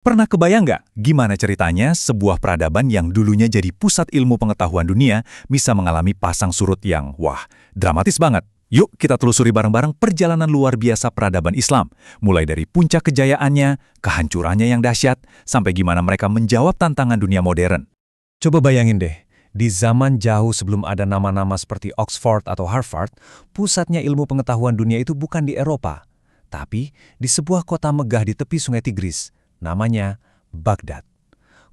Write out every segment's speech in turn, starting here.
Pernah kebayang nggak gimana ceritanya sebuah peradaban yang dulunya jadi pusat ilmu pengetahuan dunia bisa mengalami pasang surut yang, wah, dramatis banget. Yuk kita telusuri bareng-bareng perjalanan luar biasa peradaban Islam. Mulai dari puncak kejayaannya, kehancurannya yang dahsyat, sampai gimana mereka menjawab tantangan dunia modern. Coba bayangin deh, di zaman jauh sebelum ada nama-nama seperti Oxford atau Harvard, pusatnya ilmu pengetahuan dunia itu bukan di Eropa, tapi di sebuah kota megah di tepi Sungai Tigris, namanya Baghdad.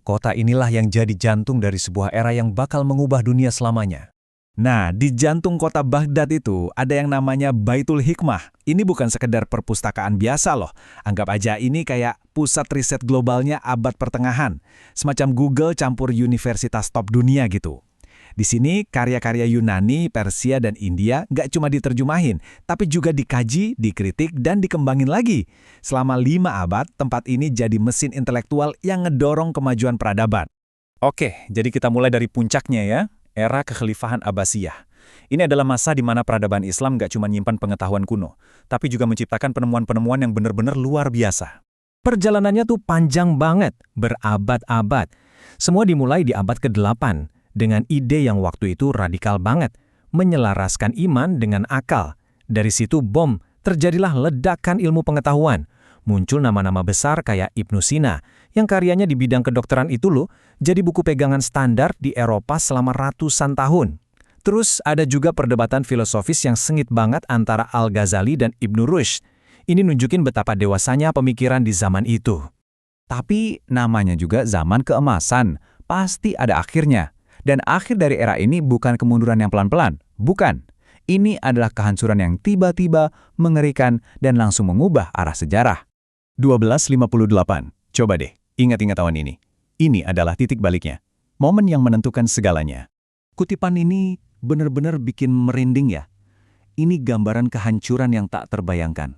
Kota inilah yang jadi jantung dari sebuah era yang bakal mengubah dunia selamanya. Nah, di jantung kota Baghdad itu ada yang namanya Baitul Hikmah. Ini bukan sekedar perpustakaan biasa loh. Anggap aja ini kayak pusat riset globalnya abad pertengahan. Semacam Google campur universitas top dunia gitu. Di sini karya-karya Yunani, Persia, dan India nggak cuma diterjemahin, tapi juga dikaji, dikritik, dan dikembangin lagi. Selama 5 abad, tempat ini jadi mesin intelektual yang ngedorong kemajuan peradaban. Oke, jadi kita mulai dari puncaknya ya. Era Kekhalifahan Abbasiyah. Ini adalah masa di mana peradaban Islam nggak cuma nyimpan pengetahuan kuno, tapi juga menciptakan penemuan-penemuan yang benar-benar luar biasa. Perjalanannya tuh panjang banget, berabad-abad. Semua dimulai di abad ke-8, dengan ide yang waktu itu radikal banget, menyelaraskan iman dengan akal. Dari situ bom, terjadilah ledakan ilmu pengetahuan. Muncul nama-nama besar kayak Ibnu Sina, yang karyanya di bidang kedokteran itu loh, jadi buku pegangan standar di Eropa selama ratusan tahun. Terus ada juga perdebatan filosofis yang sengit banget antara Al-Ghazali dan Ibnu Rushd. Ini nunjukin betapa dewasanya pemikiran di zaman itu. Tapi namanya juga zaman keemasan, pasti ada akhirnya. Dan akhir dari era ini bukan kemunduran yang pelan-pelan, bukan. Ini adalah kehancuran yang tiba-tiba, mengerikan, dan langsung mengubah arah sejarah. 1258. Coba deh, ingat-ingat tahun ini. Ini adalah titik baliknya. Momen yang menentukan segalanya. Kutipan ini benar-benar bikin merinding ya. Ini gambaran kehancuran yang tak terbayangkan.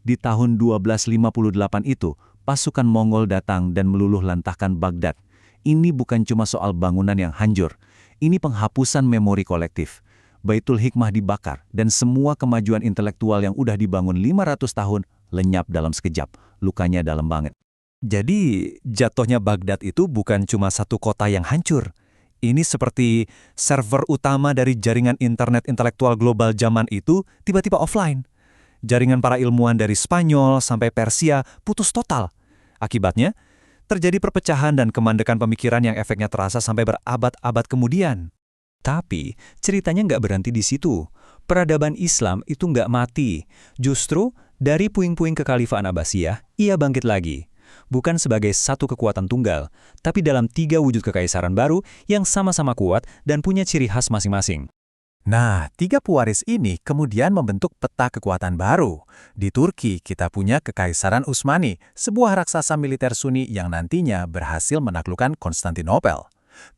Di tahun 1258 itu, pasukan Mongol datang dan meluluh lantahkan Baghdad. Ini bukan cuma soal bangunan yang hancur. Ini penghapusan memori kolektif. Baitul Hikmah dibakar, dan semua kemajuan intelektual yang udah dibangun 500 tahun lenyap dalam sekejap. Lukanya dalam banget. Jadi, jatuhnya Baghdad itu bukan cuma satu kota yang hancur. Ini seperti server utama dari jaringan internet intelektual global zaman itu tiba-tiba offline. Jaringan para ilmuwan dari Spanyol sampai Persia putus total. Akibatnya, terjadi perpecahan dan kemandekan pemikiran yang efeknya terasa sampai berabad-abad kemudian. Tapi, ceritanya nggak berhenti di situ. Peradaban Islam itu nggak mati. Justru, dari puing-puing kekhalifahan Abbasiyah, ia bangkit lagi. Bukan sebagai satu kekuatan tunggal, tapi dalam 3 wujud kekaisaran baru yang sama-sama kuat dan punya ciri khas masing-masing. Nah, 3 pewaris ini kemudian membentuk peta kekuatan baru. Di Turki, kita punya Kekaisaran Utsmani, sebuah raksasa militer Sunni yang nantinya berhasil menaklukkan Konstantinopel.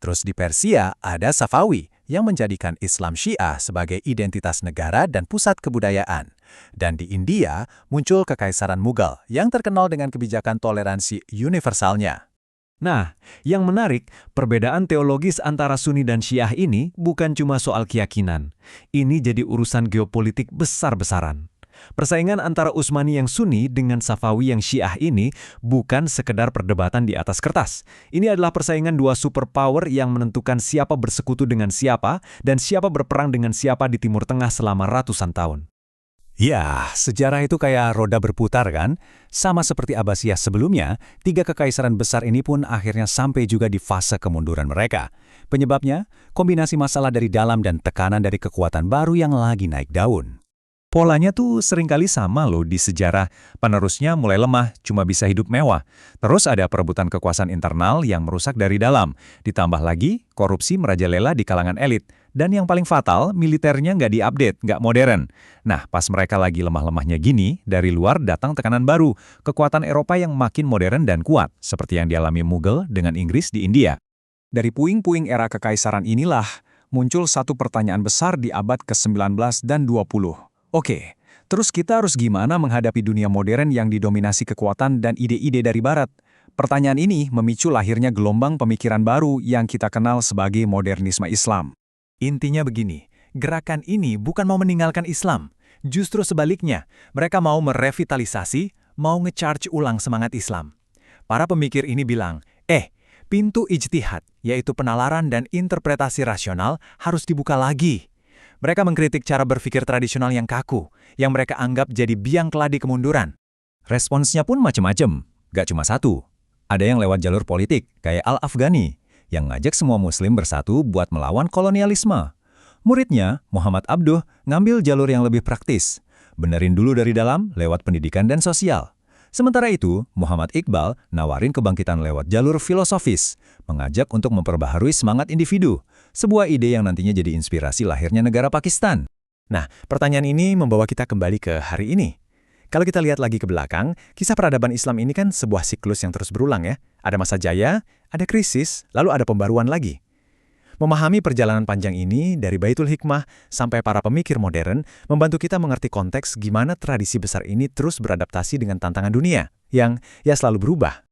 Terus di Persia, ada Safawi yang menjadikan Islam Syiah sebagai identitas negara dan pusat kebudayaan. Dan di India, muncul Kekaisaran Mughal yang terkenal dengan kebijakan toleransi universalnya. Nah, yang menarik, perbedaan teologis antara Sunni dan Syiah ini bukan cuma soal keyakinan. Ini jadi urusan geopolitik besar-besaran. Persaingan antara Utsmani yang Sunni dengan Safawi yang Syiah ini bukan sekedar perdebatan di atas kertas. Ini adalah persaingan 2 superpower yang menentukan siapa bersekutu dengan siapa dan siapa berperang dengan siapa di Timur Tengah selama ratusan tahun. Ya, sejarah itu kayak roda berputar kan? Sama seperti Abbasiyah sebelumnya, 3 kekaisaran besar ini pun akhirnya sampai juga di fase kemunduran mereka. Penyebabnya, kombinasi masalah dari dalam dan tekanan dari kekuatan baru yang lagi naik daun. Polanya tuh seringkali sama loh di sejarah. Penerusnya mulai lemah, cuma bisa hidup mewah. Terus ada perebutan kekuasaan internal yang merusak dari dalam. Ditambah lagi, korupsi merajalela di kalangan elit. Dan yang paling fatal, militernya nggak diupdate, nggak modern. Nah, pas mereka lagi lemah-lemahnya gini, dari luar datang tekanan baru. Kekuatan Eropa yang makin modern dan kuat, seperti yang dialami Mughal dengan Inggris di India. Dari puing-puing era kekaisaran inilah, muncul satu pertanyaan besar di abad ke-19 dan 20. Oke, terus kita harus gimana menghadapi dunia modern yang didominasi kekuatan dan ide-ide dari Barat? Pertanyaan ini memicu lahirnya gelombang pemikiran baru yang kita kenal sebagai modernisme Islam. Intinya begini, gerakan ini bukan mau meninggalkan Islam. Justru sebaliknya, mereka mau merevitalisasi, mau nge-charge ulang semangat Islam. Para pemikir ini bilang, pintu ijtihad, yaitu penalaran dan interpretasi rasional, harus dibuka lagi. Mereka mengkritik cara berpikir tradisional yang kaku, yang mereka anggap jadi biang keladi kemunduran. Responsnya pun macam-macam, gak cuma satu. Ada yang lewat jalur politik, kayak Al-Afghani, yang ngajak semua muslim bersatu buat melawan kolonialisme. Muridnya, Muhammad Abduh, ngambil jalur yang lebih praktis. Benerin dulu dari dalam lewat pendidikan dan sosial. Sementara itu, Muhammad Iqbal nawarin kebangkitan lewat jalur filosofis, mengajak untuk memperbaharui semangat individu, sebuah ide yang nantinya jadi inspirasi lahirnya negara Pakistan. Nah, pertanyaan ini membawa kita kembali ke hari ini. Kalau kita lihat lagi ke belakang, kisah peradaban Islam ini kan sebuah siklus yang terus berulang ya. Ada masa jaya, ada krisis, lalu ada pembaruan lagi. Memahami perjalanan panjang ini dari Baitul Hikmah sampai para pemikir modern membantu kita mengerti konteks gimana tradisi besar ini terus beradaptasi dengan tantangan dunia yang selalu berubah.